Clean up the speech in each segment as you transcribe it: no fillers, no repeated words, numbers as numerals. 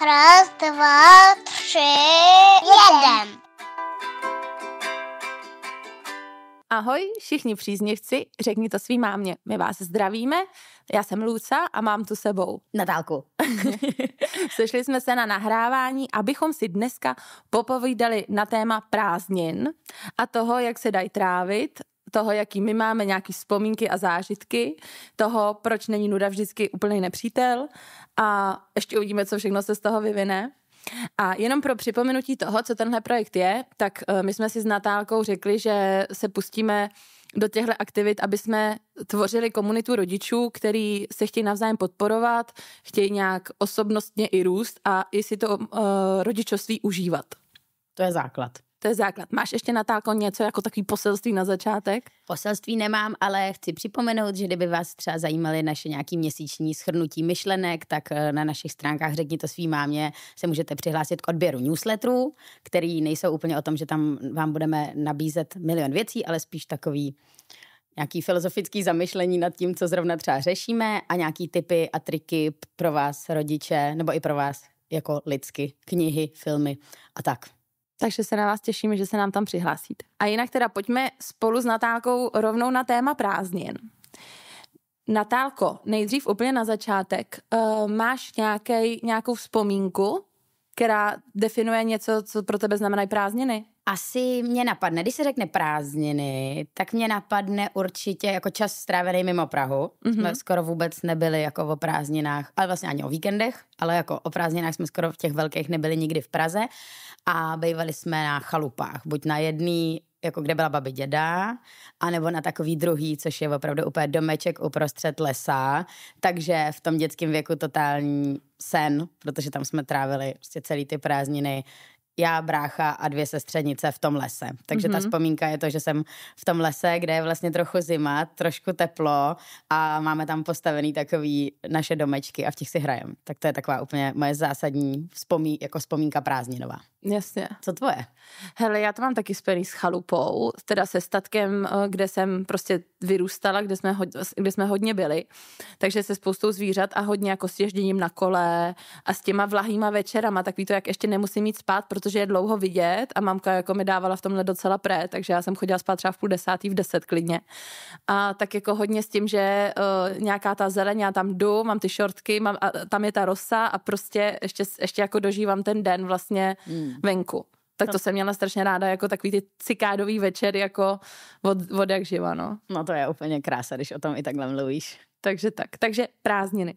Raz, dva, tři, jeden. Ahoj, všichni příznivci, řekni to svý mámě. My vás zdravíme, já jsem Luca a mám tu sebou Natálku. Sešli jsme se na nahrávání, abychom si dneska popovídali na téma prázdnin a toho, jak se dají trávit, toho, jaký my máme nějaký vzpomínky a zážitky, toho, proč není nuda vždycky úplný nepřítel a ještě uvidíme, co všechno se z toho vyvine. A jenom pro připomenutí toho, co tenhle projekt je, tak my jsme si s Natálkou řekli, že se pustíme do těchto aktivit, aby jsme tvořili komunitu rodičů, který se chtějí navzájem podporovat, chtějí nějak osobnostně i růst a i si to rodičovství užívat. To je základ. To je základ. Máš ještě, Natálko, něco jako takový poselství na začátek? Poselství nemám, ale chci připomenout, že kdyby vás třeba zajímaly naše nějaký měsíční shrnutí myšlenek, tak na našich stránkách Řekni to svý mámě se můžete přihlásit k odběru newsletterů, který nejsou úplně o tom, že tam vám budeme nabízet milion věcí, ale spíš takový nějaký filozofický zamyšlení nad tím, co zrovna třeba řešíme a nějaký tipy a triky pro vás rodiče, nebo i pro vás jako lidsky, knihy, filmy a tak. Takže se na vás těšíme, že se nám tam přihlásíte. A jinak teda pojďme spolu s Natálkou rovnou na téma prázdnin. Natálko, nejdřív úplně na začátek, máš nějakou vzpomínku, která definuje něco, co pro tebe znamenají prázdniny? Asi mě napadne, když se řekne prázdniny, tak mě napadne určitě jako čas strávený mimo Prahu. Jsme skoro vůbec nebyli jako o prázdninách, ale vlastně ani o víkendech, ale jako o prázdninách jsme skoro v těch velkých nebyli nikdy v Praze a bývali jsme na chalupách, buď na jedný, jako kde byla babi děda, anebo na takový druhý, což je opravdu úplně domeček uprostřed lesa, takže v tom dětském věku totální sen, protože tam jsme trávili prostě celý ty prázdniny, já, brácha a 2 sestřenice v tom lese. Takže ta vzpomínka je to, že jsem v tom lese, kde je vlastně trochu zima, trošku teplo a máme tam postavený takový naše domečky a v těch si hrajeme. Tak to je taková úplně moje zásadní vzpomínka prázdninová. Jasně. Co tvoje? Hele, já to mám taky spojený s chalupou, teda se statkem, kde jsem prostě vyrůstala, kde jsme hodně byli. Takže se spoustou zvířat a hodně jako s ježděním na kole a s těma vlahýma večerama, takový to, jak ještě nemusím mít spát, protože je dlouho vidět a mamka jako mi dávala v tomhle docela pré, takže já jsem chodila spát třeba v 9:30, v 10 klidně. A tak jako hodně s tím, že nějaká ta zeleň, já tam jdu, mám ty šortky, a tam je ta rosa a prostě ještě jako dožívám ten den vlastně venku. Tak to jsem měla strašně ráda, jako takový ty cikádový večer, jako od jak živa, no. No to je úplně krása, když o tom i takhle mluvíš. Takže prázdniny.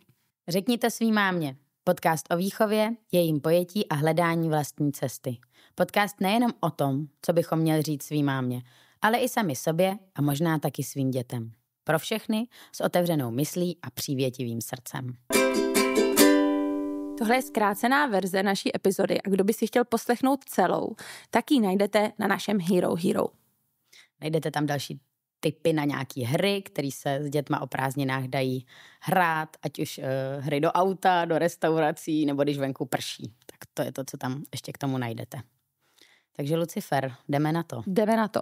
Řekněte svý mámě. Podcast o výchově, jejím pojetí a hledání vlastní cesty. Podcast nejenom o tom, co bychom měli říct svý mámě, ale i sami sobě a možná taky svým dětem. Pro všechny s otevřenou myslí a přívětivým srdcem. Tohle je zkrácená verze naší epizody a kdo by si chtěl poslechnout celou, tak ji najdete na našem Hero Hero. Najdete tam další tipy na nějaký hry, které se s dětma o prázdninách dají hrát, ať už hry do auta, do restaurací, nebo když venku prší. Tak to je to, co tam ještě k tomu najdete. Takže Lucifer, jdeme na to. Jdeme na to.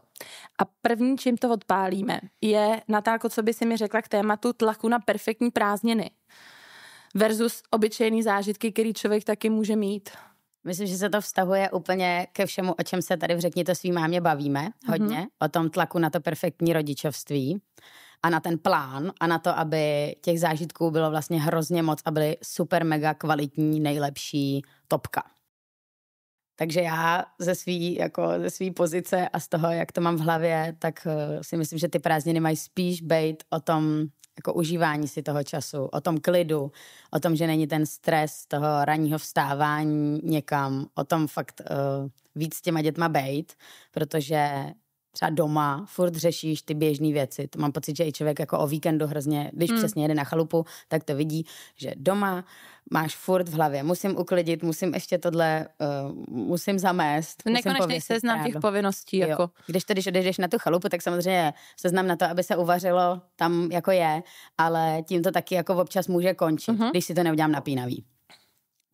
A první, čím to odpálíme, je, Natálko, co by si mi řekla k tématu tlaku na perfektní prázdniny versus obyčejný zážitky, který člověk taky může mít. Myslím, že se to vztahuje úplně ke všemu, o čem se tady v Řekni to svý mámě bavíme hodně. O tom tlaku na to perfektní rodičovství a na ten plán a na to, aby těch zážitků bylo vlastně hrozně moc a byly super mega kvalitní, nejlepší topka. Takže já ze svý pozice a z toho, jak to mám v hlavě, tak si myslím, že ty prázdniny mají spíš být o tom jako užívání si toho času, o tom klidu, o tom, že není ten stres toho ranního vstávání někam, o tom fakt víc s těma dětma bejt, protože třeba doma furt řešíš ty běžné věci. To mám pocit, že i člověk jako o víkendu hrozně, když přesně jede na chalupu, tak to vidí, že doma máš furt v hlavě. Musím uklidit, musím ještě tohle, musím zamést. Nekonečný seznam těch povinností. Jako. Když odejdeš na tu chalupu, tak samozřejmě seznam na to, aby se uvařilo, tam jako je, ale tím to taky jako občas může končit, když si to neudělám napínavý.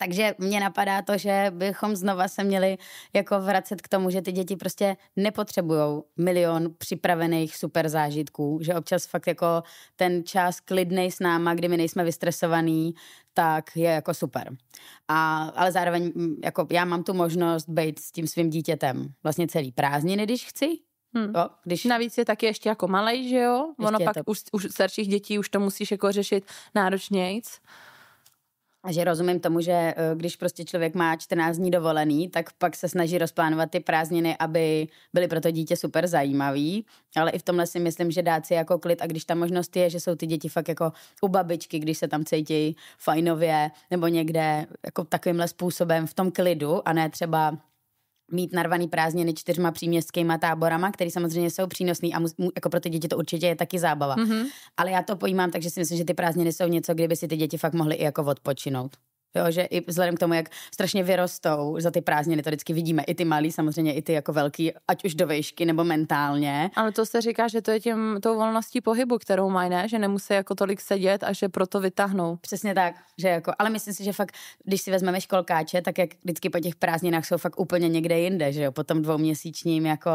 Takže mě napadá to, že bychom znova se měli jako vracet k tomu, že ty děti prostě nepotřebujou milion připravených super zážitků, že občas fakt jako ten čas klidnej s náma, kdy my nejsme vystresovaný, tak je jako super. Ale zároveň jako já mám tu možnost být s tím svým dítětem vlastně celý prázdniny, když chci. Jo, když... Navíc je taky ještě jako malej, že jo? Ono pak to... už starších dětí už to musíš jako řešit náročnějc. A že rozumím tomu, že když prostě člověk má 14 dní dovolený, tak pak se snaží rozplánovat ty prázdniny, aby byly pro to dítě super zajímavý, ale i v tomhle si myslím, že dát si jako klid a když ta možnost je, že jsou ty děti fakt jako u babičky, když se tam cítí fajnově nebo někde jako takovýmhle způsobem v tom klidu a ne třeba mít narvaný prázdniny 4 příměstskýma táborama, které samozřejmě jsou přínosný a jako pro ty děti to určitě je taky zábava. Mm-hmm. Ale já to pojímám, takže si myslím, že ty prázdniny jsou něco, kdyby si ty děti fakt mohly i jako odpočinout. Jo, že i vzhledem k tomu, jak strašně vyrostou za ty prázdniny, to vždycky vidíme, i ty malí, samozřejmě i ty jako velký, ať už do vejšky nebo mentálně. Ale to se říká, že to je tou volností pohybu, kterou mají, ne? Že nemusí jako tolik sedět a že proto vytáhnou. Přesně tak, že jako, ale myslím si, že fakt, když si vezmeme školkáče, tak jak vždycky po těch prázdninách jsou fakt úplně někde jinde, že jo, po tom 2měsíčním jako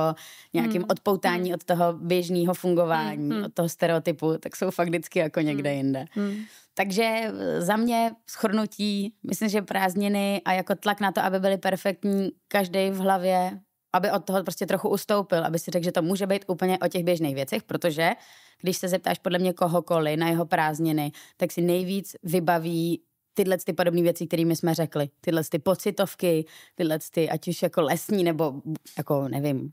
nějakým odpoutání od toho běžného fungování, od toho stereotypu, tak jsou fakt vždycky jako někde jinde. Takže za mě shrnutí, myslím, že prázdniny a jako tlak na to, aby byly perfektní, každej v hlavě, aby od toho prostě trochu ustoupil, aby si řekl, že to může být úplně o těch běžných věcech, protože když se zeptáš podle mě kohokoliv na jeho prázdniny, tak si nejvíc vybaví tyhle ty podobné věci, kterými jsme řekli. Tyhle ty pocitovky, tyhle ty, ať už jako lesní nebo jako nevím,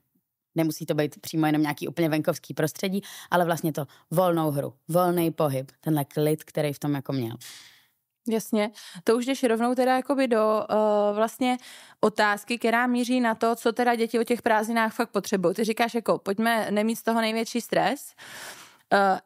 nemusí to být přímo jenom nějaký úplně venkovský prostředí, ale vlastně to volnou hru, volný pohyb, tenhle klid, který v tom jako měl. Jasně, to už jdeš rovnou teda jakoby do vlastně otázky, která míří na to, co teda děti o těch prázdninách fakt potřebují. Ty říkáš jako, pojďme nemít z toho největší stres.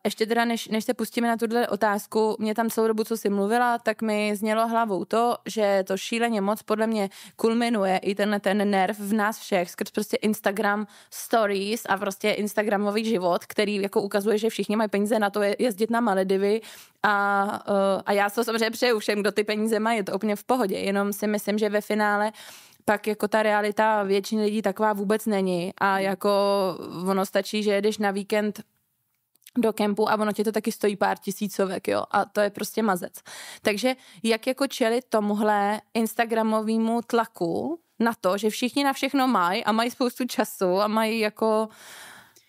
Ještě teda, než se pustíme na tuhle otázku, mě tam celou dobu, co jsi mluvila, tak mi znělo hlavou to, že to šíleně moc podle mě kulminuje i ten nerv v nás všech skrz prostě Instagram stories a prostě instagramový život, který jako ukazuje, že všichni mají peníze na to jezdit na Maledivy a já to samozřejmě přeju všem, kdo ty peníze mají, je to úplně v pohodě, jenom si myslím, že ve finále pak jako ta realita většiny lidí taková vůbec není a jako ono stačí, že jedeš na víkend do kempu a ono tě to taky stojí pár tisícovek, jo, a to je prostě mazec. Takže jak jako čelit tomuhle instagramovému tlaku na to, že všichni na všechno mají a mají spoustu času a mají jako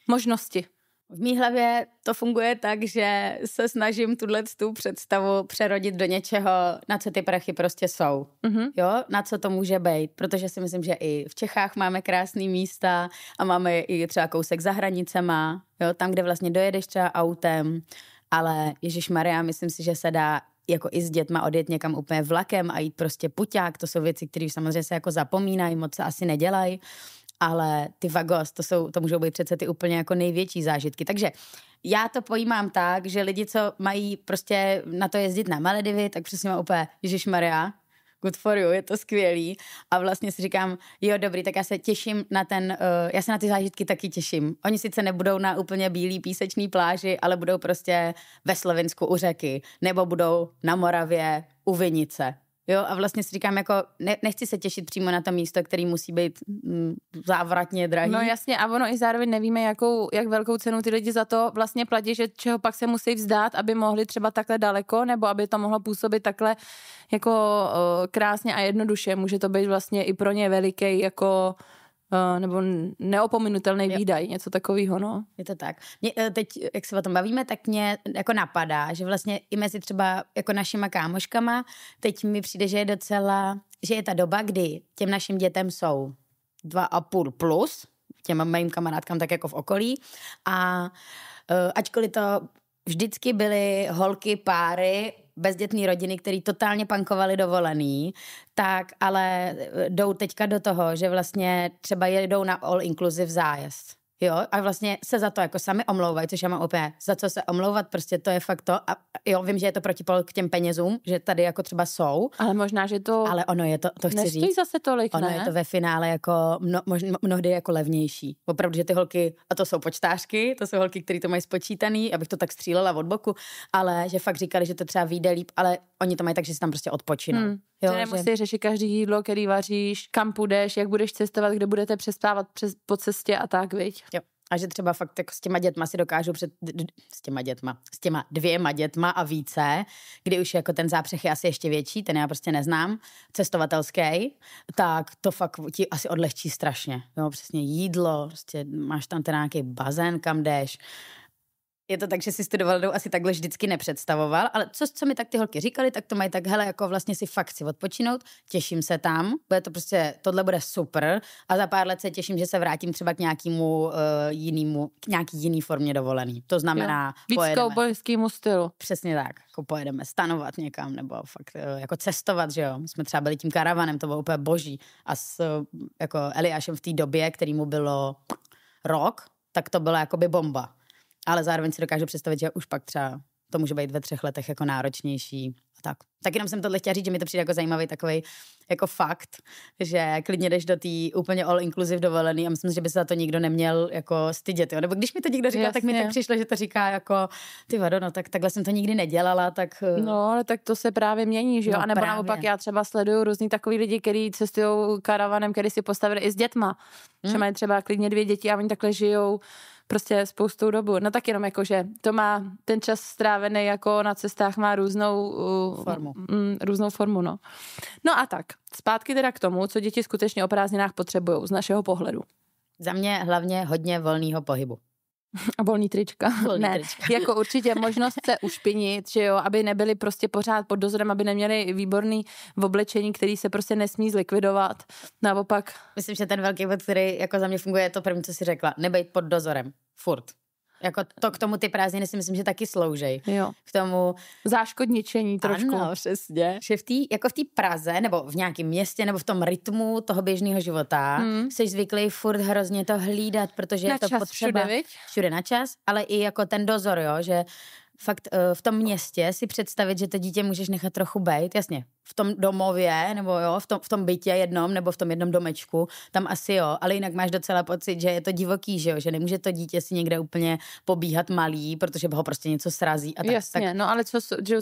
možnosti? V mý hlavě to funguje tak, že se snažím tu představu přerodit do něčeho, na co ty prachy prostě jsou. Mm-hmm. Jo, na co to může být, protože si myslím, že i v Čechách máme krásný místa a máme i třeba kousek za hranicema, jo, tam, kde vlastně dojedeš třeba autem, ale ježišmarja, myslím si, že se dá jako i s dětma odjet někam úplně vlakem a jít prostě puťák, to jsou věci, které samozřejmě se jako zapomínají, moc se asi nedělají. Ale ty vagos, to můžou být přece ty úplně jako největší zážitky. Takže já to pojímám tak, že lidi, co mají prostě na to jezdit na Maledivy, tak přesně mám úplně, ježišmarja, good for you, je to skvělý. A vlastně si říkám, jo, dobrý, tak já se těším na já se na ty zážitky taky těším. Oni sice nebudou na úplně bílý písečný pláži, ale budou prostě ve Slovinsku u řeky, nebo budou na Moravě u Vinice. Jo, a vlastně si říkám, jako nechci se těšit přímo na to místo, který musí být závratně drahý. No jasně, a ono i zároveň nevíme, jak velkou cenu ty lidi za to vlastně platí, že čeho pak se musí vzdát, aby mohli třeba takhle daleko, nebo aby to mohlo působit takhle jako krásně a jednoduše. Může to být vlastně i pro ně veliký jako nebo neopominutelný výdaj, něco takového, no. Je to tak. Mě, teď, jak se o tom bavíme, tak mě jako napadá, že vlastně i mezi třeba jako našima kámoškama, teď mi přijde, že je ta doba, kdy těm našim dětem jsou 2,5 plus, těm mým kamarádkám tak jako v okolí a ačkoliv to vždycky byly holky, páry, bezdětný rodiny, který totálně pankovali dovolený, tak ale jdou teďka do toho, že vlastně třeba jedou na all inclusive zájezd. Jo, a vlastně se za to jako sami omlouvají, což já mám opět, za co se omlouvat, prostě to je fakt to. A jo, vím, že je to protipol k těm penězům, že tady jako třeba jsou. Ale možná, že to... Ale ono je to chci říct. Nestojí zase tolik, ono ne? je to ve finále jako mnohdy jako levnější. Opravdu, že ty holky, a to jsou počtářky, to jsou holky, které to mají spočítaný, abych to tak střílela od boku, ale že fakt říkali, že to třeba vyjde líp, ale oni to mají tak, že si tam prostě odpočinou. Jo, nemusí řešit každý jídlo, který vaříš, kam půjdeš, jak budeš cestovat, kde budete přespávat po cestě a tak, viď? Jo. A že třeba fakt jako s těma dětma si dokážu s těma 2 dětma a více, kdy už jako ten zápřeh je asi ještě větší, ten já prostě neznám, cestovatelský, tak to fakt ti asi odlehčí strašně. Jo, přesně jídlo, prostě máš tam ten nějaký bazén, kam jdeš. Je to tak, že si studoval asi takhle vždycky nepředstavoval, ale co mi tak ty holky říkali, tak to mají tak, hele, jako vlastně si fakt si odpočinout, těším se tam, bude to prostě, tohle bude super a za pár let se těším, že se vrátím třeba k nějakému k nějaký jiný formě dovolený. To znamená, víc koubojskému stylu. Přesně tak, jako pojedeme stanovat někam nebo fakt jako cestovat, že jo. My jsme třeba byli tím karavanem, to bylo úplně boží a s jako Eliášem v té době, který mu bylo rok, tak to byla jakoby bomba. Ale zároveň si dokážu představit, že už pak třeba to může být ve 3 letech jako náročnější a tak. Tak jenom jsem tohle chtěla říct, že mi to přijde jako zajímavý takovej jako fakt, že klidně jdeš do té úplně all inclusive dovolený a myslím, že by se za to nikdo neměl jako stydět, jo? Nebo když mi to někdo říká, tak mi tak přišlo, že to říká jako ty vado, no tak takhle jsem to nikdy nedělala, tak... No, ale tak to se právě mění, že jo? No, a nebo naopak já třeba sleduju různý takový lidi, kteří cestují karavanem, který si postavili i s dětma, že mají třeba klidně 2 děti a oni takhle žijou prostě spoustou dobu. No tak jenom jako, že to má ten čas strávený jako na cestách má různou formu, no. No a tak, zpátky teda k tomu, co děti skutečně o prázdninách potřebujou z našeho pohledu. Za mě hlavně hodně volného pohybu. A volný trička. Trička. Jako určitě možnost se ušpinit, že jo, aby nebyli prostě pořád pod dozorem, aby neměli výborný oblečení, který se prostě nesmí zlikvidovat. Naopak. Myslím, že ten velký bod, který jako za mě funguje, je to první, co si řekla. Nebejt pod dozorem. Furt. Jako to k tomu ty prázdniny si myslím, že taky sloužej. Jo. K tomu záškodničení trošku. Ano, přesně. Že jako v té Praze, nebo v nějakém městě, nebo v tom rytmu toho běžného života, jsi zvyklý furt hrozně to hlídat, protože na je to čas potřeba. Všude na čas, ale i jako ten dozor, jo, že fakt v tom městě si představit, že to dítě můžeš nechat trochu bejt, jasně, v tom domově, nebo jo, v tom bytě jednom, nebo v tom jednom domečku, tam asi jo, ale jinak máš docela pocit, že je to divoký, že jo, že nemůže to dítě si někde úplně pobíhat malý, protože ho prostě něco srazí. A tak, jasně, tak, no ale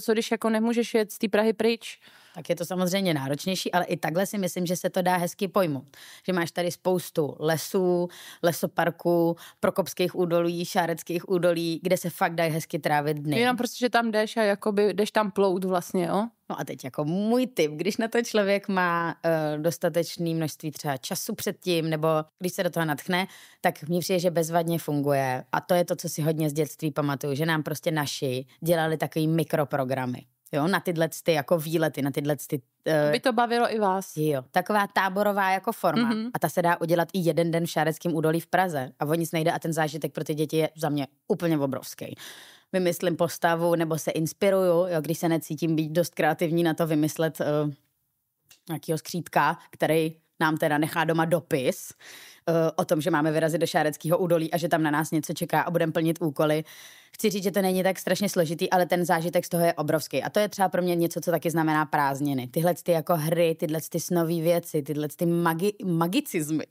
co když jako nemůžeš jet z té Prahy pryč? Tak je to samozřejmě náročnější, ale i takhle si myslím, že se to dá hezky pojmout. Že máš tady spoustu lesů, lesoparků, prokopských údolí, šáreckých údolí, kde se fakt dají hezky trávit dny. Jenom prostě, že tam jdeš a jakoby jdeš tam plout vlastně, jo? No a teď jako můj tip, když na to člověk má dostatečné množství třeba času předtím, nebo když se do toho natchne, tak mně přijde, že bezvadně funguje. A to je to, co si hodně z dětství pamatuju, že nám prostě naši dělali takový mikroprogramy. Jo, na tyhle jako výlety, na tyhle by to bavilo i vás. Jo, taková táborová jako forma. A ta se dá udělat i 1 den v Šáreckém údolí v Praze. A o nic nejde a ten zážitek pro ty děti je za mě úplně obrovský. Vymyslím postavu nebo se inspiruju, jo, když se necítím být dost kreativní na to vymyslet nějakýho skřítka, který nám teda nechá doma dopis o tom, že máme vyrazit do Šáreckého údolí a že tam na nás něco čeká a budeme plnit úkoly. Chci říct, že to není tak strašně složitý, ale ten zážitek z toho je obrovský. A to je třeba pro mě něco, co taky znamená prázdniny. Tyhle ty jako hry, tyhle ty snové věci, tyhle ty magicizmy.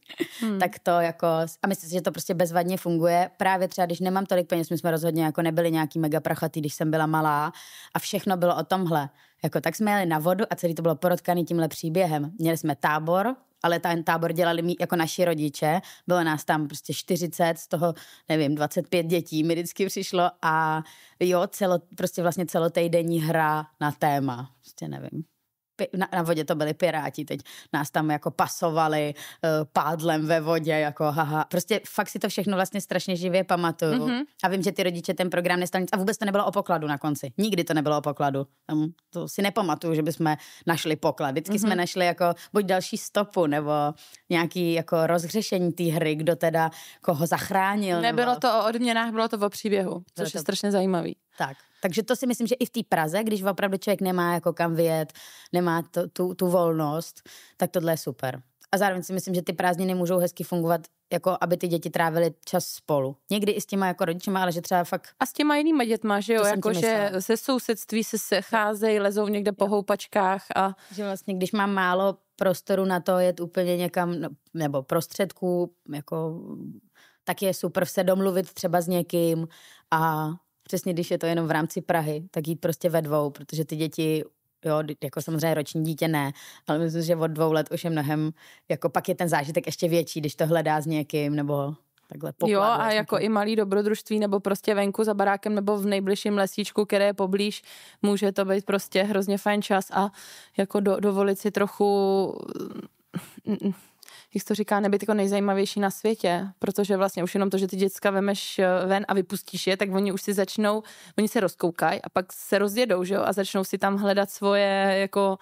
Tak to jako, a myslím si, že to prostě bezvadně funguje. Právě třeba, když nemám tolik peněz, my jsme rozhodně jako nebyli nějaký mega prachatý, když jsem byla malá a všechno bylo o tomhle. Jako tak jsme jeli na vodu a celý to bylo porotkaný tímhle příběhem. Měli jsme tábor, ale ten tábor dělali jako naši rodiče. Bylo nás tam prostě 40, z toho, nevím, 25 dětí mi vždycky přišlo a jo, prostě vlastně celotejdenní hra na téma. Prostě nevím. Na vodě to byli piráti, teď nás tam jako pasovali pádlem ve vodě, jako haha. Prostě fakt si to všechno vlastně strašně živě pamatuju. A vím, že ty rodiče ten program nestali nic a vůbec to nebylo o pokladu na konci. Nikdy to nebylo o pokladu. To si nepamatuju, že bychom našli poklad. Vždycky jsme našli jako buď další stopu, nebo nějaký jako rozhřešení té hry, kdo teda koho zachránil. Nebylo nebo... to o odměnách, bylo to o příběhu, což je strašně zajímavý. Tak. Takže to si myslím, že i v té Praze, když opravdu člověk nemá jako kam vyjet, nemá tu volnost, tak tohle je super. A zároveň si myslím, že ty prázdniny můžou hezky fungovat, jako aby ty děti trávily čas spolu. Někdy i s těma jako rodičema, ale že třeba fakt... A s těma jinýma dětma, že jo, jako že se sousedství se secházejí, lezou někde po houpačkách a... Že vlastně, když mám málo prostoru na to jet úplně někam, nebo prostředků, jako... tak je super se domluvit třeba s někým a... Přesně, když je to jenom v rámci Prahy, tak jít prostě ve 2, protože ty děti jo, jako samozřejmě roční dítě ne, ale myslím, že od 2 let už je mnohem, jako pak je ten zážitek ještě větší, když to hledá s někým, nebo takhle pokladu. Jo, a jako i malý dobrodružství, nebo prostě venku za barákem, nebo v nejbližším lesíčku, které je poblíž, může to být prostě hrozně fajn čas a jako dovolit si trochu, jak to říká, nebyt jako nejzajímavější na světě, protože vlastně už jenom to, že ty děcka vemeš ven a vypustíš je, tak oni už si začnou, oni se rozkoukají a pak se rozjedou, že jo, a začnou si tam hledat svoje jako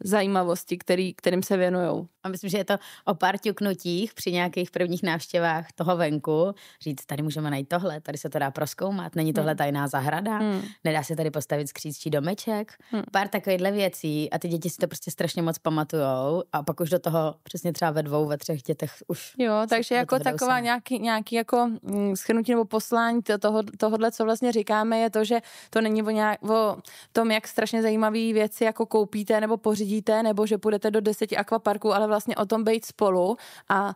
zajímavosti, kterým se věnujou. A myslím, že je to o pár ťuknutích při nějakých prvních návštěvách toho venku. Říct, tady můžeme najít tohle, tady se to dá prozkoumat, není tohle tajná zahrada, nedá se tady postavit skřídčí domeček. Pár takovýchhle věcí a ty děti si to prostě strašně moc pamatujou a pak už do toho přesně třeba ve 2, ve 3 dětech už. Jo, takže jako taková nějaký jako shrnutí nebo poslání tohodle, co vlastně říkáme, je to, že to není o tom, jak strašně zajímavé věci jako koupíte nebo pořídíte, nebo že půjdete do 10 akvaparků, ale vlastně o tom být spolu a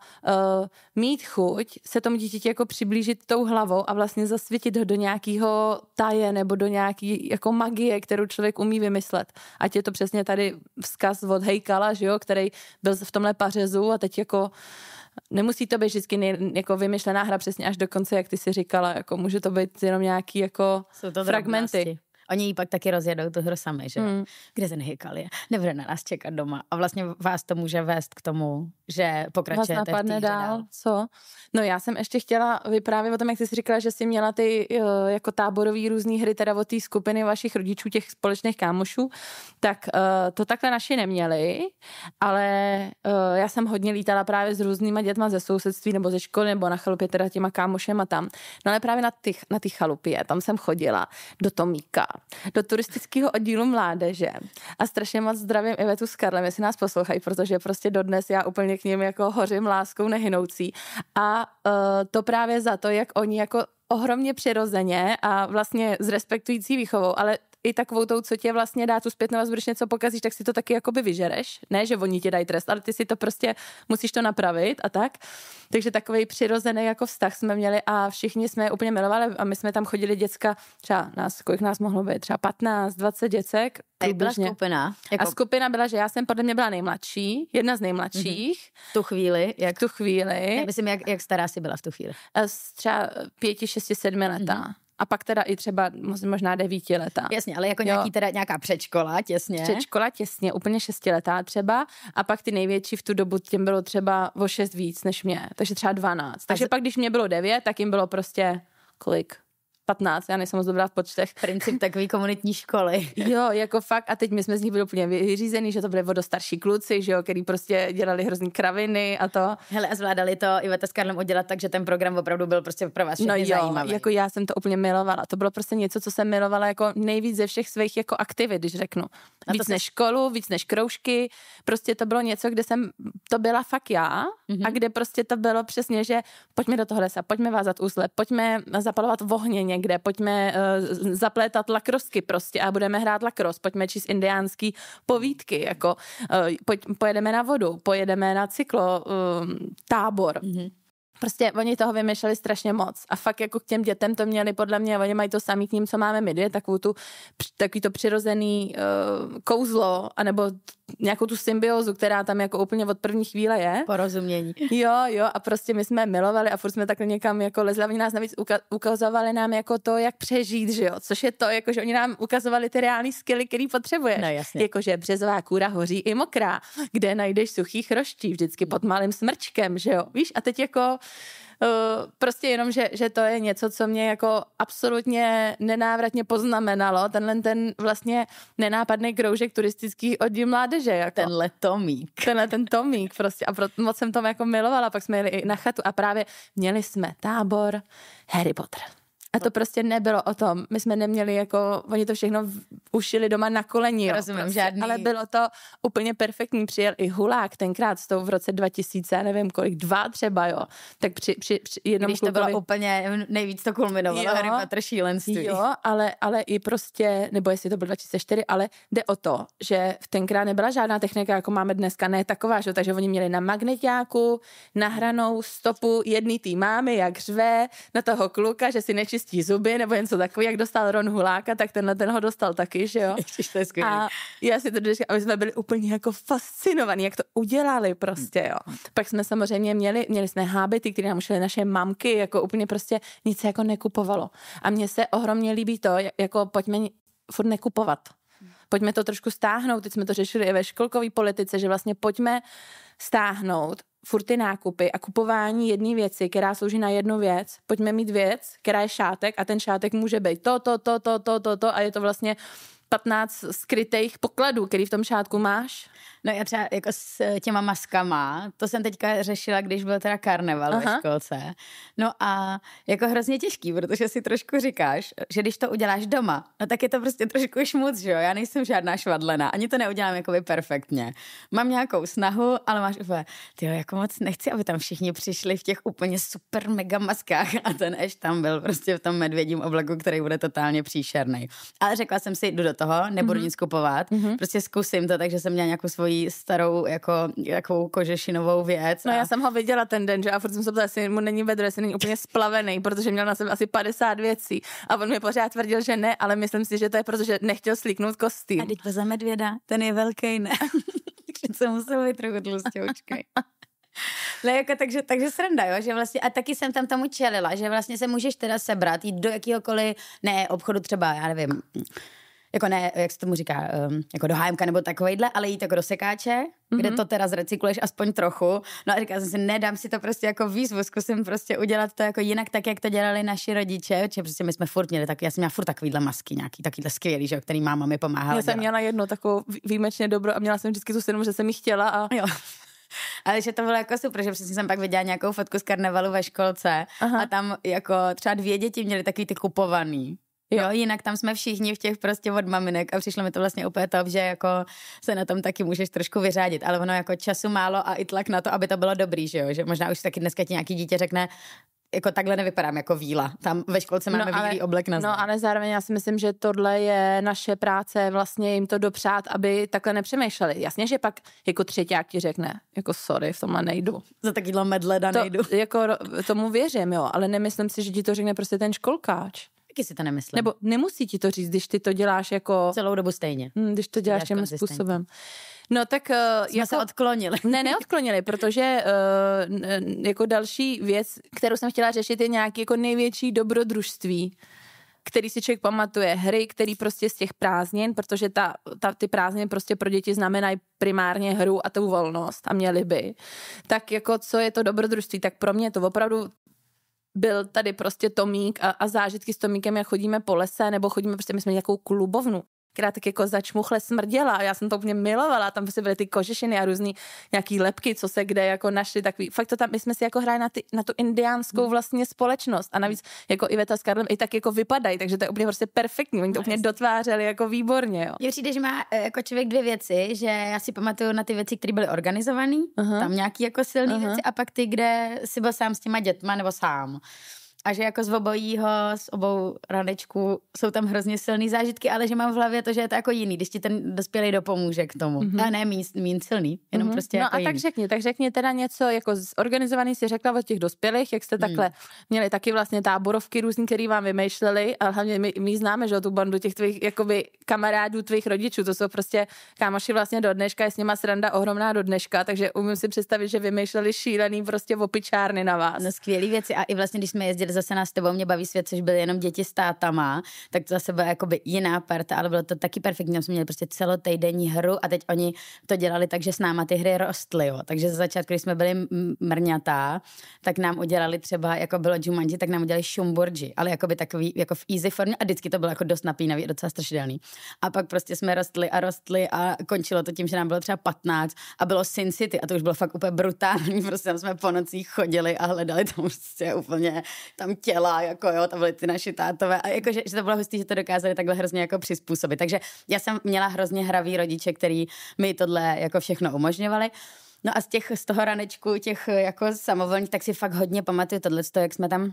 mít chuť se tomu dítěti jako přiblížit tou hlavou a vlastně zasvětit ho do nějakého taje nebo do nějaký jako magie, kterou člověk umí vymyslet. Ať je to přesně tady vzkaz od Hejkala, že jo, který byl v tomhle pařezu a teď jako nemusí to být vždycky jako vymyšlená hra přesně až do konce, jak ty si říkala, jako může to být jenom nějaký jako fragmenty. Drobnosti. Oni ji pak taky rozjedou tu hru sami, že kde ten Hejkal je, nebude na nás čekat doma. A vlastně vás to může vést k tomu, že pokračujete vás napadne v té dál. Co? No já jsem ještě chtěla vyprávět o tom, jak jsi říkala, že jsi měla ty jako táborový různý hry, teda od té skupiny vašich rodičů, těch společných kámošů, tak to takhle naši neměli, ale já jsem hodně lítala právě s různýma dětma ze sousedství nebo ze školy nebo na chalupě teda těma kámošema tam. No ale právě na ty chalupě, tam jsem chodila do Tomíka, do turistického oddílu mládeže a strašně moc zdravím Ivetu s Karlem, jestli nás poslouchají, protože prostě dodnes já úplně k ním jako hořím láskou nehynoucí a to právě za to, jak oni jako ohromně přirozeně a vlastně s respektující výchovou, ale i takovou tou, co tě vlastně dá tu zpětnou vazbu, když něco pokazíš, tak si to taky jakoby vyžereš. Ne, že oni ti dají trest, ale ty si to prostě musíš to napravit a tak. Takže takovej přirozený jako vztah jsme měli a všichni jsme je úplně milovali a my jsme tam chodili děcka, třeba kolik nás mohlo být, třeba 15, 20 děcek. Jak byla skupina? A skupina byla, že já jsem podle mě byla nejmladší, jedna z nejmladších. V tu chvíli? V tu chvíli. Já myslím, jak stará jsi byla v tu chvíli? Třeba 5, 6, 7 letá. A pak teda i třeba možná 9 letá. Jasně, ale jako nějaká předškola těsně. Předškola těsně, úplně 6 letá třeba. A pak ty největší v tu dobu těm bylo třeba o 6 víc než mě. Takže třeba 12. Takže pak, když mě bylo 9, tak jim bylo prostě kolik? 15, já nejsem moc dobrá v počtech. Princip takový komunitní školy. Jo, jako fakt. A teď my jsme z nich byli úplně vyřízený, že to byly starší kluci, že jo, který prostě dělali hrozný kraviny a to. Hele, a zvládali to Iveta s Karlem udělat tak, že ten program opravdu byl prostě pro vás všechny zajímavý. Jako já jsem to úplně milovala. To bylo prostě něco, co jsem milovala jako nejvíc ze všech svých jako aktivit, když řeknu. Víc než školu, víc než kroužky. Prostě to bylo něco, kde to byla fakt já a kde prostě to bylo přesně, že pojďme do toho lesa, pojďme vázat uzle, pojďme zapalovat ohně někde, pojďme zaplétat lakrosky prostě a budeme hrát lakros, pojďme číst indiánský povídky, jako pojedeme na vodu, pojedeme na cyklo, tábor. Prostě oni toho vymýšleli strašně moc a fakt jako k těm dětem to měli podle mě, oni mají to samý k ním, co máme my, takový to přirozený kouzlo, anebo nějakou tu symbiózu, která tam jako úplně od první chvíle je. Porozumění. Jo, a prostě my jsme milovali a furt jsme takhle někam jako lezli, oni nás navíc ukazovali nám jako to, jak přežít, že jo, což je to, jako že oni nám ukazovali ty reální skilly, který potřebuješ. No, jasně. Jakože březová kůra hoří i mokrá, kde najdeš suchý chroští, vždycky pod malým smrčkem, že jo, víš, a teď jako prostě jenom, že to je něco, co mě jako absolutně nenávratně poznamenalo, ten vlastně nenápadný kroužek turistický oddíl mládeže. Jako. Ten Tomík prostě a moc jsem tomu jako milovala, pak jsme jeli i na chatu a právě měli jsme tábor Harry Potter. A to prostě nebylo o tom. My jsme neměli jako, oni to všechno ušili doma na koleni. Jo, rozumím, prostě, žádný. Ale bylo to úplně perfektní. Přijel i Hulák tenkrát s tou v roce 2000, nevím kolik, 2 třeba, jo. Tak při jednom když to bylo úplně, nejvíc to kulminovalo, Harry Potter šílenství. Jo, ale i prostě, nebo jestli to bylo 2004, ale jde o to, že tenkrát nebyla žádná technika, jako máme dneska, ne taková, že? Takže oni měli na magneťáku nahranou stopu jedný tý mámy, jak řve na toho kluka, že si nečistí vyčistí zuby, nebo něco takový, jak dostal Ron Huláka, tak ten ho dostal taky, že jo? Ježiš, to je skvělý. A já si to říkám, aby jsme byli úplně jako fascinovaní, jak to udělali prostě, jo. Pak jsme samozřejmě měli jsme hábity, které nám ušly naše mamky, jako úplně prostě nic se jako nekupovalo. A mně se ohromně líbí to, jako pojďme furt nekupovat. Pojďme to trošku stáhnout, teď jsme to řešili i ve školkové politice, že vlastně pojďme stáhnout furt ty nákupy a kupování jedné věci, která slouží na jednu věc. Pojďme mít věc, která je šátek a ten šátek může být to a je to vlastně 15 skrytých pokladů, který v tom šátku máš. No já třeba jako s těma maskama, to jsem teďka řešila, když byl teda karneval ve školce. No a jako hrozně těžký, protože si trošku říkáš, že když to uděláš doma, no tak je to prostě trošku šmuc, že jo? Já nejsem žádná švadlena, ani to neudělám jakoby perfektně. Mám nějakou snahu, ale máš úplně, tyjo, jako moc nechci, aby tam všichni přišli v těch úplně super mega maskách a ten Eš tam byl prostě v tom medvědím obleku, který bude totálně příšerný. Ale řekla jsem si, jdu do toho, nebudu nic kupovat, prostě zkusím to, takže jsem měla nějakou svoji starou jako jakou kožešinovou věc. No já jsem ho viděla ten den, že a furt jsem se ptala, jestli mu není vedro, jestli není úplně splavený, protože měl na sebe asi 50 věcí a on mi pořád tvrdil, že ne, ale myslím si, že to je proto, že nechtěl slíknout kostým. A teď za medvěda, ten je velký, ne? Takže se musel být trochu tlustěučkej. No jako, takže sranda, jo, že vlastně, a taky jsem tam tomu čelila, že vlastně se můžeš teda sebrat, jít do jakýhokoliv, ne, obchodu třeba, já nevím, jako ne, jak se tomu říká, jako do HMK nebo takovejhle, ale jít jako do sekáče, kde to teda zrecykluješ aspoň trochu. No a říkala jsem si, nedám si to prostě jako výzvu, zkusím prostě udělat to jako jinak, tak jak to dělali naši rodiče, že prostě my jsme furt měli tak, já jsem měla furt takovýhle masky nějaký, takovýhle skvělý, že, který máma mi pomáhala. Já jsem měla jedno takovou výjimečně dobro a měla jsem vždycky tu synu, že jsem jí chtěla a jo. Ale že to bylo jako super, že přesně jsem pak viděla nějakou fotku z karnevalu ve školce a tam jako třeba 2 děti měly takový ty kupovaný. Jo, jinak tam jsme všichni v těch prostě od maminek a přišlo mi to vlastně úplně top, že jako se na tom taky můžeš trošku vyřádit, ale ono jako času málo a i tlak na to, aby to bylo dobrý, že jo, že možná už taky dneska ti nějaký dítě řekne, jako takhle nevypadám jako víla. Tam ve školce máme bílý oblek na zem. No ale zároveň já si myslím, že tohle je naše práce vlastně jim to dopřát, aby takhle nepřemýšleli. Jasně, že pak jako třeťák ti řekne, jako sorry, v tomhle nejdu. Za takovýhle medleda nejdu. Jako tomu věřím, jo, ale nemyslím si, že ti to řekne prostě ten školkáč. Taky si to nemyslím. Nebo nemusí ti to říct, když ty to děláš jako... Celou dobu stejně. Když to děláš těm způsobem. No tak... Jsme se odklonili. Neodklonili, protože jako další věc, kterou jsem chtěla řešit, je nějaký jako největší dobrodružství, který si člověk pamatuje, hry, který prostě z těch prázdnin, protože ty prázdniny prostě pro děti znamenají primárně hru a tu volnost a měly by. Tak jako co je to dobrodružství, tak pro mě to opravdu byl tady prostě Tomík a zážitky s Tomíkem, jak chodíme po lese, nebo chodíme prostě, my jsme nějakou klubovnu, která tak jako začmuchle smrděla a já jsem to úplně milovala, tam prostě byly ty kožešiny a různý nějaký lepky, co se kde jako našli, takový, fakt to tam, my jsme si jako hráli na tu indiánskou vlastně společnost a navíc jako Iveta s Karlem i tak jako vypadají, takže to je úplně prostě perfektní, oni to úplně dotvářeli jako výborně, jo. Mně přijde, že má jako člověk 2 věci, že já si pamatuju na ty věci, které byly organizované, tam nějaký jako silný věci a pak ty, kde si byl sám s těma dětma nebo sám. A že jako z obou ranečků jsou tam hrozně silný zážitky, ale že mám v hlavě to, že je to jako jiný, když ti ten dospělý dopomůže k tomu. A ne mín silný, jenom prostě no jako a jiný. tak řekni teda něco jako zorganizovaný, si řekla od těch dospělých, jak jste takhle měli taky vlastně táborovky různý, který vám vymýšleli, ale hlavně my známe, že tu bandu těch tvých jakoby kamarádů, tvých rodičů, to jsou prostě kámoši vlastně do dneška, je s nima sranda ohromná do dneška, takže umím si představit, že vymýšleli šílený prostě opičárny na vás. No skvělý věci a i vlastně, když jsme jezdili zase nás s tebou, mě baví svět, což byly jenom děti s tátama, tak to zase byla jakoby jiná parta, ale bylo to taky perfektní, tam jsme měli prostě celotýdenní hru a teď oni to dělali tak, že s náma ty hry rostly, jo. Takže za začátku, když jsme byli mrňatá, tak nám udělali třeba, jako bylo Jumanji, tak nám udělali Šumburji, ale jakoby takový, jako v easy formě a vždycky to bylo jako dost napínavý, docela strašidelný. A pak prostě jsme rostli a končilo to tím, že nám bylo třeba 15 a bylo Sin City a to už bylo fakt úplně brutální, prostě tam jsme po nocích chodili a hledali tam prostě úplně tam těla, jako jo, tam byly ty naši tátové a jako, že to bylo hustý, že to dokázali takhle hrozně jako přizpůsobit. Takže já jsem měla hrozně hravý rodiče, který mi tohle jako všechno umožňovali. No a z toho ranečku, těch jako samovolných, tak si fakt hodně pamatuju tohleto, jak jsme tam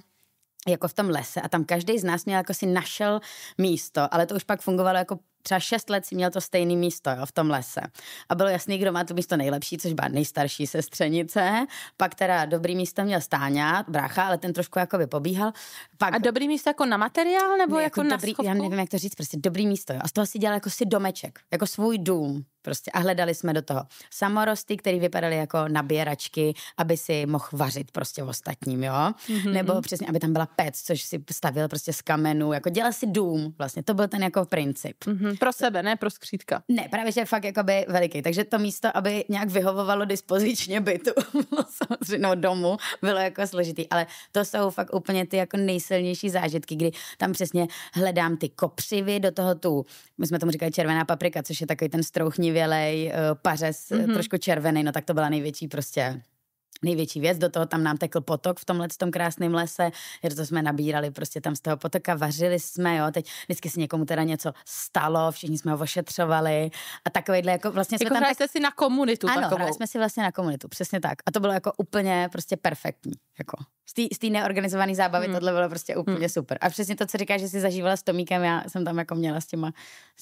jako v tom lese a tam každý z nás měl jako si našel místo, ale to už pak fungovalo jako třeba 6 let si měl to stejné místo, jo, v tom lese. A bylo jasný, kdo má to místo nejlepší, což byla nejstarší sestřenice. Pak teda dobrý místo měl Stáňa, brácha, ale ten trošku jakoby pobíhal. Pak... A dobrý místo jako na materiál nebo ne, jako na dobrý, schovku? já nevím, jak to říct, prostě dobrý místo, jo. A z toho si dělal jako si domeček, jako svůj dům. Prostě a hledali jsme do toho samorosty, který vypadaly jako nabíjeračky, aby si mohl vařit prostě ostatním, jo. Nebo přesně, aby tam byla pec, což si stavil prostě z kamenů, jako dělal si dům, vlastně, to byl ten jako princip. Pro sebe, ne pro skřítka. Ne, právě, že fakt jakoby veliký, takže to místo, aby nějak vyhovovalo dispozičně bytu, samozřejmě, no domu, bylo jako složitý, ale to jsou fakt úplně ty jako nejsilnější zážitky, kdy tam přesně hledám ty kopřivy, do toho my jsme tomu říkali červená paprika, což je takový ten strouchnivělej pařez, trošku červený, no tak to byla největší věc, do toho tam nám tekl potok v tom krásném lese, to jsme nabírali prostě tam z toho potoka, vařili jsme, jo, teď vždycky si někomu teda něco stalo, všichni jsme ho ošetřovali a takovejhle jako vlastně jsme jako tam jste si na komunitu ano, takovou. hráli jsme si vlastně na komunitu, přesně tak. A to bylo jako úplně prostě perfektní, jako. Z té neorganizované zábavy tohle bylo prostě úplně super. A přesně to, co říkáš, že jsi zažívala s Tomíkem, já jsem tam jako měla s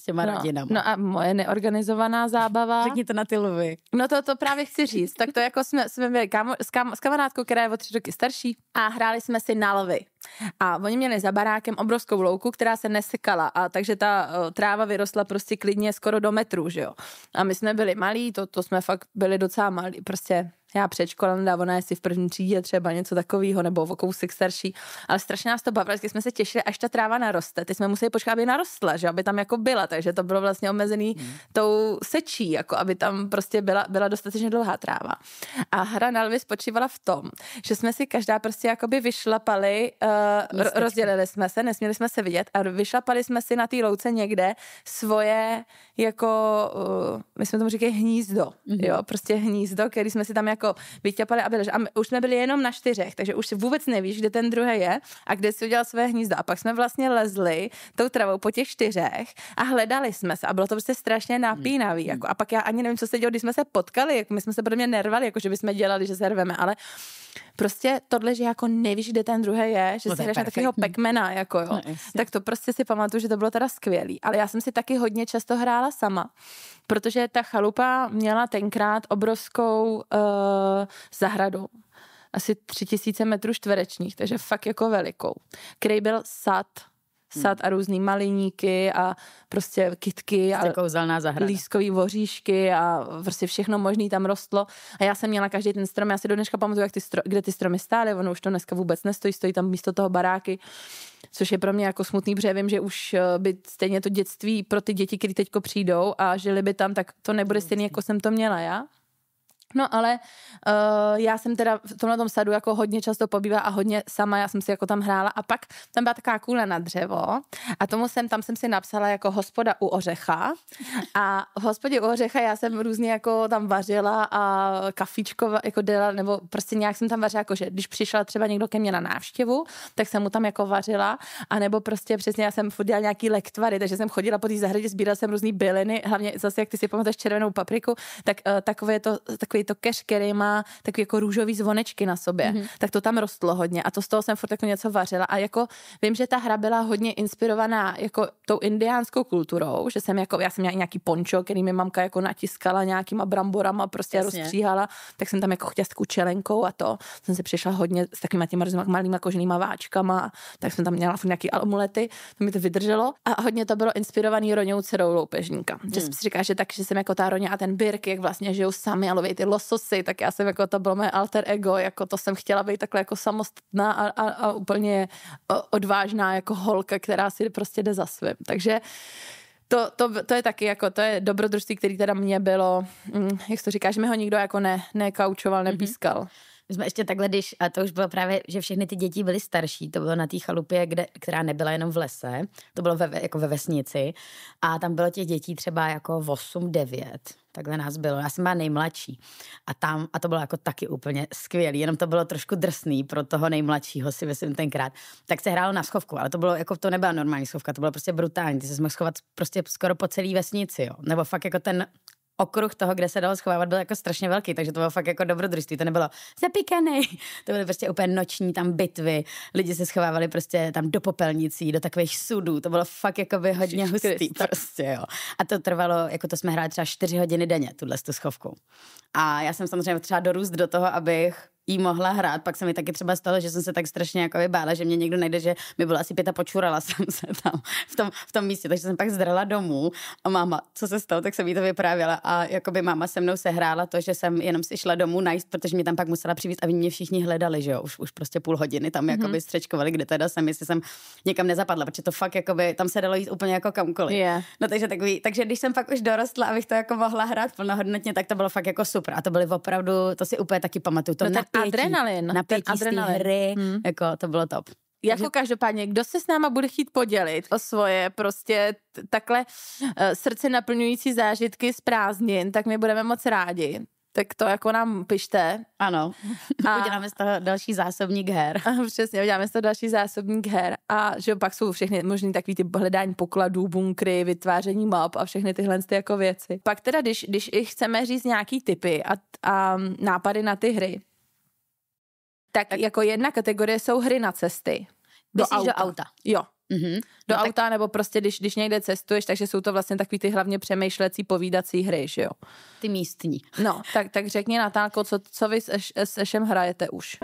těma rodinama. No a moje neorganizovaná zábava. Řekni to na ty lvy. No to právě chci říct. Tak to jako jsme byli s kamarádkou, která je o 3 roky starší a hráli jsme si na lvy. A oni měli za barákem obrovskou louku, která se nesekala a takže ta tráva vyrostla prostě klidně skoro do metru, že jo. A my jsme byli malí, to jsme fakt byli docela malí, prostě já předškolem, ona je si v první třídě třeba něco takového, nebo o kousek starší, ale strašně nás to bavilo, když jsme se těšili, až ta tráva naroste. Ty jsme museli počkat, aby narostla, že aby tam jako byla, takže to bylo vlastně omezený tou sečí, jako aby tam prostě byla dostatečně dlouhá tráva. A hra na lvy spočívala v tom, že jsme si každá prostě jakoby vyšlapali, rozdělili jsme se, nesměli jsme se vidět a vyšlapali jsme si na té louce někde svoje jako, my jsme tomu říkali hnízdo, jo, prostě hnízdo, který jsme si tam jako vyťapali a byli, a už jsme byli jenom na 4, takže už si vůbec nevíš, kde ten druhý je a kde si udělal své hnízdo. A pak jsme vlastně lezli tou travou po těch 4 a hledali jsme se a bylo to prostě strašně napínavý. Jako. A pak já ani nevím, co se dělo, když jsme se potkali, jako my jsme se podle mě nervali, jako že bychom dělali, že se rveme, ale prostě tohle, že jako nevíš, kde ten druhý je, že si hraješ na takového pekmena, jako jo. No, tak to prostě si pamatuju, že to bylo teda skvělý. Ale já jsem si taky hodně často hrála sama, protože ta chalupa měla tenkrát obrovskou zahradu. Asi 3000 metrů čtverečních, takže fakt jako velikou. Který byl sad a různý maliníky a prostě kytky a lískový voříšky a prostě všechno možný tam rostlo. A já jsem měla každý ten strom, já si do dneška pamatuju, kde ty stromy stály, ono už to dneska vůbec nestojí, stojí tam místo toho baráky, což je pro mě jako smutný, protože vím, že už by stejně to dětství pro ty děti, které teďko přijdou a žili by tam, tak to nebude stejný, jako jsem to měla já. No ale já jsem teda v tomhletom sadu jako hodně často pobývala a hodně sama, já jsem si jako tam hrála a pak tam byla taková kůle na dřevo a tam jsem si napsala jako hospoda u ořecha a v hospodě u ořecha já jsem různě jako tam vařila a kafičko jako dělala, nebo prostě nějak jsem tam vařila, jako že když přišla třeba někdo ke mně na návštěvu, tak jsem mu tam jako vařila a nebo prostě přesně já jsem dělala nějaký lektvary, takže jsem chodila po té zahradě, sbírala jsem různý byliny, hlavně zase jak ty si pamatuješ červenou papriku, tak takový to keř, který má takový jako růžový zvonečky na sobě, tak to tam rostlo hodně a to z toho jsem furt jako něco vařila a jako vím, že ta hra byla hodně inspirovaná jako tou indiánskou kulturou, že já jsem měla nějaký pončo, který mi mamka jako natiskala nějakýma bramborama, prostě rozstříhala, tak jsem tam jako chodila s takovou čelenkou a to jsem si přišla hodně s takovýma těma malýma koženýma váčkama, tak jsem tam měla furt nějaký amulety, to mi to vydrželo a hodně to bylo inspirovaný Roňou dcerou loupežníka. Že si říká, že tak, že jsem jako ta Roňa a ten Birk, jak vlastně žijou sami a loví ty lososy, tak já jsem jako, to bylo moje alter ego, jako to jsem chtěla být takhle jako samostatná a úplně odvážná jako holka, která si prostě jde za svým. Takže to je taky jako, to je dobrodružství, který teda mě bylo, jak to říkáš, mi ho nikdo jako nekaučoval, nepískal. My jsme ještě takhle, a to už bylo právě, že všechny ty děti byly starší, to bylo na té chalupě, která nebyla jenom v lese, to bylo jako ve vesnici a tam bylo těch dětí třeba jako 8-9, takhle nás bylo, já jsem byla nejmladší a to bylo jako taky úplně skvělý, jenom to bylo trošku drsný pro toho nejmladšího, si myslím tenkrát, tak se hrálo na schovku, ale to bylo jako, to nebyla normální schovka, to bylo prostě brutální, ty se mohl schovat prostě skoro po celý vesnici, jo, nebo fakt jako ten okruh toho, kde se dalo schovávat, byl jako strašně velký, takže to bylo fakt jako dobrodružství, to nebylo zapíkaný, to byly prostě úplně noční tam bitvy, lidi se schovávali prostě tam do popelnicí, do takových sudů, to bylo fakt jako by hodně hustý prostě, jo. A to trvalo, jako to jsme hráli třeba 4 hodiny denně, tuhle tu schovku. A já jsem samozřejmě třeba dorůst do toho, abych jí mohla hrát, pak se mi taky třeba stalo, že jsem se tak strašně jako bála, že mě někdo najde, že mi bylo asi 5 a počurala jsem se tam v tom místě, takže jsem pak zdrala domů a máma, co se stalo, tak jsem jí to vyprávěla a jakoby máma se mnou sehrála to, že jsem jenom si šla domů najíst, protože mě tam pak musela přivést a mě všichni hledali, že jo, už prostě půl hodiny tam jakoby střečkovali, kde teda jsem, jestli jsem někam nezapadla, protože to fakt jakoby, tam se dalo jít úplně jako kamkoliv. Yeah. No takže když jsem pak už dorostla, abych to jako mohla hrát plnohodnotně, tak to bylo fakt jako super a to byly opravdu, to si úplně taky pamatuju, to adrenalin. Napětí z té hry, jako to bylo top. Jako každopádně, kdo se s náma bude chtít podělit o svoje prostě takhle srdce naplňující zážitky z prázdnin, tak my budeme moc rádi. Tak to jako nám pište. Ano, uděláme z toho další zásobník her. Přesně, uděláme z toho další zásobník her. A že pak jsou všechny možný takový ty hledání pokladů, bunkry, vytváření map a všechny tyhle jako věci. Pak teda, když chceme říct nějaký tipy a nápady na ty hry, tak jako jedna kategorie jsou hry na cesty. Do auta. Jo. Mm-hmm. Do auta, nebo prostě když někde cestuješ, takže jsou to vlastně takový ty hlavně přemýšlecí, povídací hry, že jo? Ty místní. No, tak řekni, Natálko, co vy s Ešem hrajete už?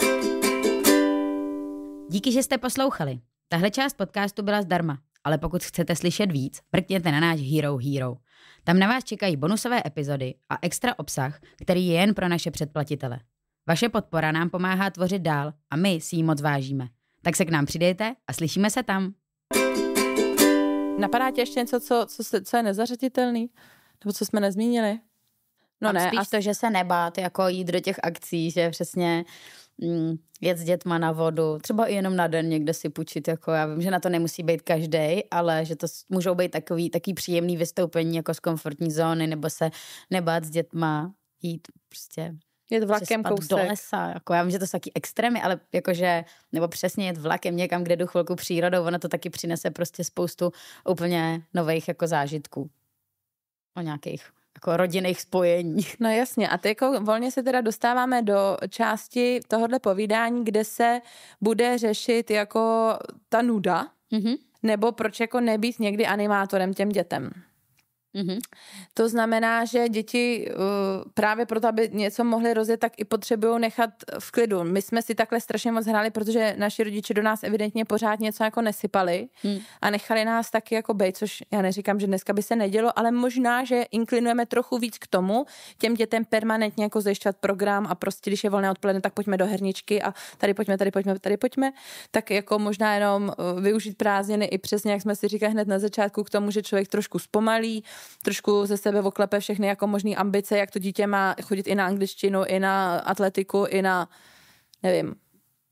Díky, že jste poslouchali. Tahle část podcastu byla zdarma, ale pokud chcete slyšet víc, mrkněte na náš Hero. Tam na vás čekají bonusové epizody a extra obsah, který je jen pro naše předplatitele. Vaše podpora nám pomáhá tvořit dál a my si ji moc vážíme. Tak se k nám přidejte a slyšíme se tam. Napadá tě ještě něco, co je nezařaditelný? Nebo co jsme nezmínili? No ne. Spíš to, že se nebát jako jít do těch akcí, že přesně jet s dětma na vodu, třeba i jenom na den někde si půjčit, jako já vím, že na to nemusí být každej, ale že to můžou být takový příjemný vystoupení jako z komfortní zóny, nebo se nebát s dětma jít prostě jet vlakem kousek do lesa, jako já vím, že to jsou taky extrémy, ale jakože, nebo přesně jet vlakem někam, kde jdu chvilku přírodou, ono to taky přinese prostě spoustu úplně nových jako zážitků. O nějakých jako rodinných spojení. No jasně, a teď jako volně se teda dostáváme do části tohohle povídání, kde se bude řešit jako ta nuda, nebo proč jako nebýt někdy animátorem těm dětem. Mm-hmm. To znamená, že děti právě proto, aby něco mohly rozjet, tak i potřebují nechat v klidu. My jsme si takhle strašně moc hráli, protože naši rodiče do nás evidentně pořád něco jako nesypali a nechali nás taky jako bejt, což já neříkám, že dneska by se nedělo, ale možná, že inklinujeme trochu víc k tomu, těm dětem permanentně jako zajišťovat program a prostě, když je volné odpoledne, tak pojďme do herničky a tady pojďme, tak jako možná jenom využít prázdniny i přesně, jak jsme si říkali hned na začátku, k tomu, že člověk trošku zpomalí, trošku ze sebe oklepe všechny jako možný ambice, jak to dítě má chodit i na angličtinu, i na atletiku, i na, nevím,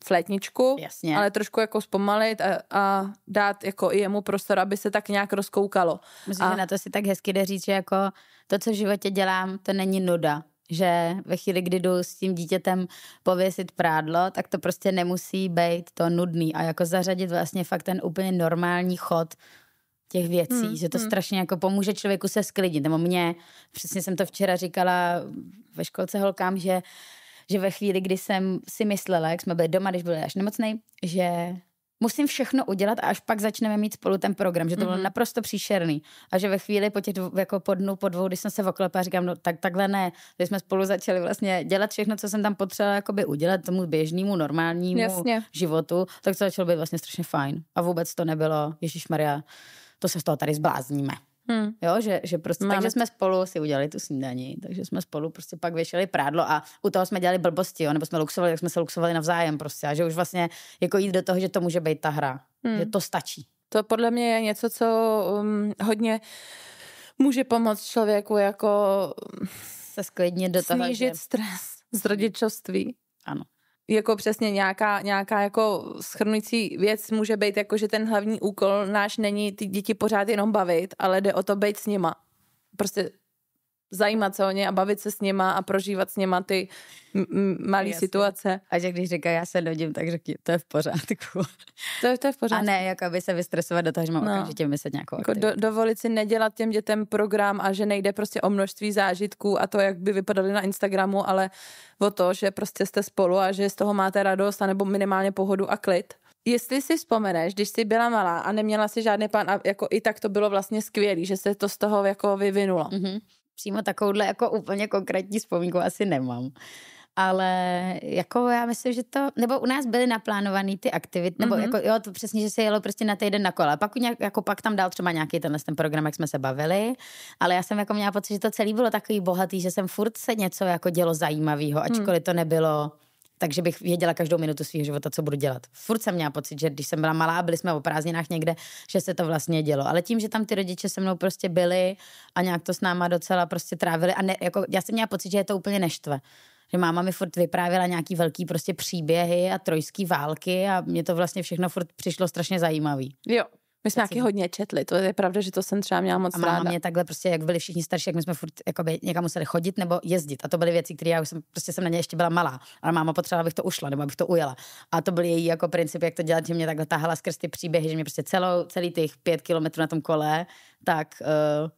flétničku, jasně, ale trošku jako zpomalit a dát jako i jemu prostor, aby se tak nějak rozkoukalo. Myslím, že na to si tak hezky jde říct, že jako to, co v životě dělám, to není nuda. Že ve chvíli, kdy jdu s tím dítětem pověsit prádlo, tak to prostě nemusí být to nudný a jako zařadit vlastně fakt ten úplně normální chod těch věcí, že to strašně jako pomůže člověku se sklidnit. Nebo mě, přesně jsem to včera říkala ve školce holkám, že ve chvíli, kdy jsem si myslela, jak jsme byli doma, když byli až nemocnej, že musím všechno udělat a až pak začneme mít spolu ten program, že to bylo naprosto příšerný. A že ve chvíli po těch jako po dnu, po dvou, když jsem se oklepala, říkám, no takhle ne, že jsme spolu začali vlastně dělat všechno, co jsem tam potřebovala jakoby udělat tomu běžnému, normálnímu životu, tak to začalo být vlastně strašně fajn. A vůbec to nebylo, ježišmarja, to se z toho tady zblázníme. Jo, že prostě, takže jsme spolu si udělali tu snídani, takže jsme spolu prostě pak věšeli prádlo a u toho jsme dělali blbosti, jo, nebo jsme luxovali, tak jsme se luxovali navzájem prostě a že už vlastně jako jít do toho, že to může být ta hra, že to stačí. To podle mě je něco, co hodně může pomoct člověku jako se sklidnit do toho, snížit stres z rodičovství. Ano. Jako přesně nějaká jako shrnující věc může být jako, že ten hlavní úkol náš není ty děti pořád jenom bavit, ale jde o to být s nima. Prostě zajímat se o ně a bavit se s nima a prožívat s nima ty malé situace. A že když říká, já se nudím, tak řekni, to je v pořádku. To je v pořádku. A ne, jako aby se vystresovat do toho, že mám okamžitě myslet nějakou aktivitu. Dovolit si nedělat těm dětem program a že nejde prostě o množství zážitků a to, jak by vypadaly na Instagramu, ale o to, že prostě jste spolu a že z toho máte radost anebo minimálně pohodu a klid. Jestli si vzpomeneš, když jsi byla malá a neměla si žádný plán a jako i tak to bylo vlastně skvělý, že se to z toho jako vyvinulo. Mm-hmm. Přímo takovouhle jako úplně konkrétní vzpomínku asi nemám. Ale jako já myslím, že to, nebo u nás byly naplánovaný ty aktivity, nebo jako jo, to přesně, že se jelo prostě na týden na kole. Pak tam dal třeba nějaký ten program, jak jsme se bavili, ale já jsem jako měla pocit, že to celý bylo takový bohatý, že jsem furt se něco jako dělo zajímavého, ačkoliv to nebylo, takže bych věděla každou minutu svého života, co budu dělat. Furt jsem měla pocit, že když jsem byla malá a byli jsme o prázdninách někde, že se to vlastně dělo. Ale tím, že tam ty rodiče se mnou prostě byli a nějak to s náma docela prostě trávili a ne, jako, já jsem měla pocit, že je to úplně neštve. Že máma mi furt vyprávěla nějaký velký prostě příběhy a trojský války a mě to vlastně všechno furt přišlo strašně zajímavý. Jo. My jsme nějaký hodně četli, to je pravda, že to jsem třeba měla moc ráda. A máma mě takhle prostě, jak byli všichni starší, jak my jsme furt jakoby někam museli chodit nebo jezdit. A to byly věci, které já už jsem na ně ještě byla malá. Ale máma potřebovala, abych to ušla nebo abych to ujela. A to byl její jako princip, jak to dělat, že mě takhle tahala skrz ty příběhy, že mě prostě celý těch 5 kilometrů na tom kole, tak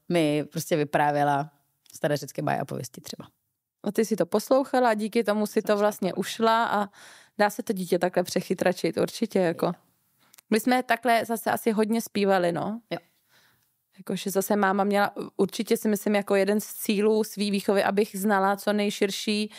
mi prostě vyprávěla starořecké báje a pověsti třeba. A ty si to poslouchala a díky tomu si to vlastně ušla a dá se to dítě takhle přechytračit určitě jako. My jsme takhle zase asi hodně zpívali, no. Jo. Jakože zase máma měla, určitě si myslím, jako jeden z cílů svý výchovy, abych znala co nejširší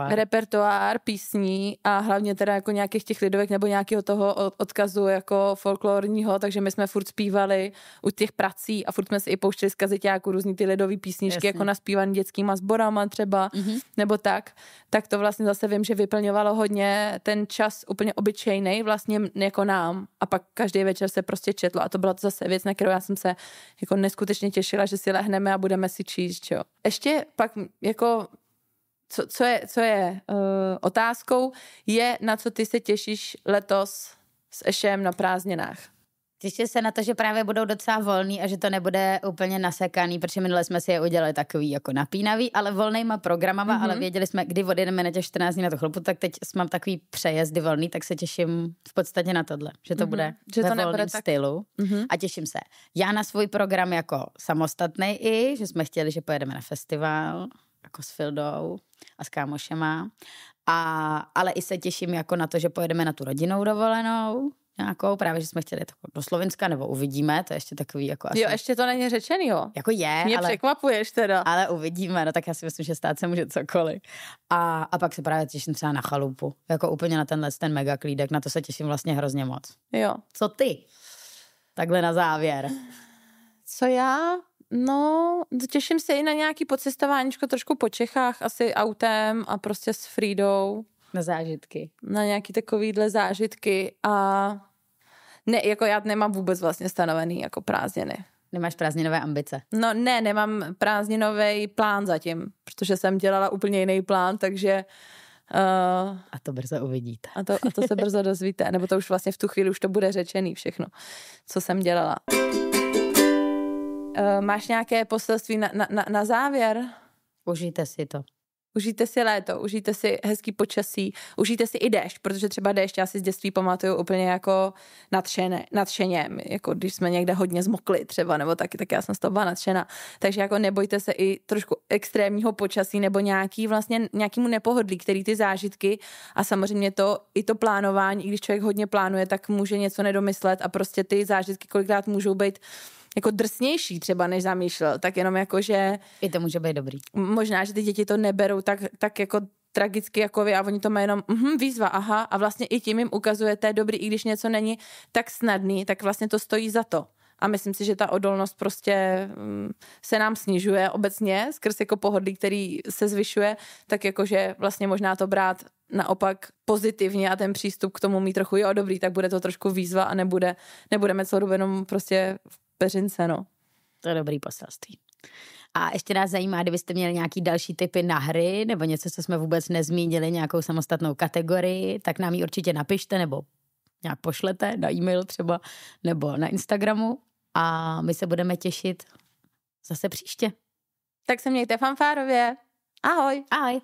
repertoár písní a hlavně teda jako nějakých těch lidovek nebo nějakého toho odkazu jako folklorního, takže my jsme furt zpívali u těch prací a furt jsme si i pouštěli z kazeťáku různý ty lidový písničky, jako naspívaný dětskýma sborama třeba, nebo tak to vlastně zase vím, že vyplňovalo hodně ten čas úplně obyčejnej vlastně jako nám a pak každý večer se prostě četlo a to byla to zase věc, na kterou já jsem se jako neskutečně těšila, že si lehneme a budeme si číst, jo. Ještě pak jako co je otázkou, je na co ty se těšíš letos s Ešem na prázdninách. Těším se na to, že právě budou docela volný a že to nebude úplně nasekaný, protože minule jsme si je udělali takový jako napínavý, ale volnýma programama, ale věděli jsme, kdy odjedeme na těch 14 dní na to chlupu, tak teď mám takový přejezdy volný, tak se těším v podstatě na tohle, že to bude že ve to volném stylu a těším se. Já na svůj program jako samostatnej i, že jsme chtěli, že pojedeme na festival, jako s Fildou a s kámošema, ale i se těším jako na to, že pojedeme na tu rodinnou dovolenou, nějakou, právě, že jsme chtěli do Slovenska, nebo uvidíme, to je ještě takový jako asi... Jo, ještě to není řečený, jo. Jako je, mě překvapuješ teda. Ale uvidíme, no tak já si myslím, že stát se může cokoliv. A pak se právě těším třeba na chalupu, jako úplně na ten mega klídek, na to se těším vlastně hrozně moc. Jo. Co ty? Takhle na závěr. Co já? No, těším se i na nějaký pocestováníčko trošku po Čechách, asi autem a prostě s Frídou. Na zážitky. Na nějaký takovýhle zážitky a ne, jako já nemám vůbec vlastně stanovený jako prázdniny. Nemáš prázdninové ambice? No ne, nemám prázdninový plán zatím, protože jsem dělala úplně jiný plán, takže... A to brzo uvidíte. A to se brzo dozvíte, nebo to už vlastně v tu chvíli už to bude řečený všechno, co jsem dělala. Máš nějaké poselství na závěr? Užijte si to. Užijte si léto, užijte si hezký počasí, užijte si i déšť, protože třeba déšť já si z dětství pamatuju úplně jako nadšeně, jako když jsme někde hodně zmokli třeba, nebo tak já jsem z toho byla nadšená. Takže jako nebojte se i trošku extrémního počasí nebo nějakému nepohodlí, který ty zážitky a samozřejmě i to plánování, i když člověk hodně plánuje, tak může něco nedomyslet a prostě ty zážitky kolikrát můžou být jako drsnější třeba, než zamýšlel, tak jenom jako, že... I to může být dobrý. Možná, že ty děti to neberou tak jako tragicky jako vy a oni to mají jenom výzva, aha, a vlastně i tím jim ukazujete dobrý, i když něco není tak snadný, tak vlastně to stojí za to. A myslím si, že ta odolnost prostě se nám snižuje obecně skrz jako pohodlí, který se zvyšuje, tak jakože vlastně možná to brát naopak pozitivně a ten přístup k tomu mít trochu dobrý, tak bude to trošku výzva a nebudeme celou dobu jenom prostě v peřince, no. To je dobrý poselství. A ještě nás zajímá, kdybyste měli nějaký další tipy na hry, nebo něco, co jsme vůbec nezmínili, nějakou samostatnou kategorii, tak nám ji určitě napište, nebo nějak pošlete na e-mail třeba, nebo na Instagramu a my se budeme těšit zase příště. Tak se mějte fanfárově. Ahoj. Ahoj.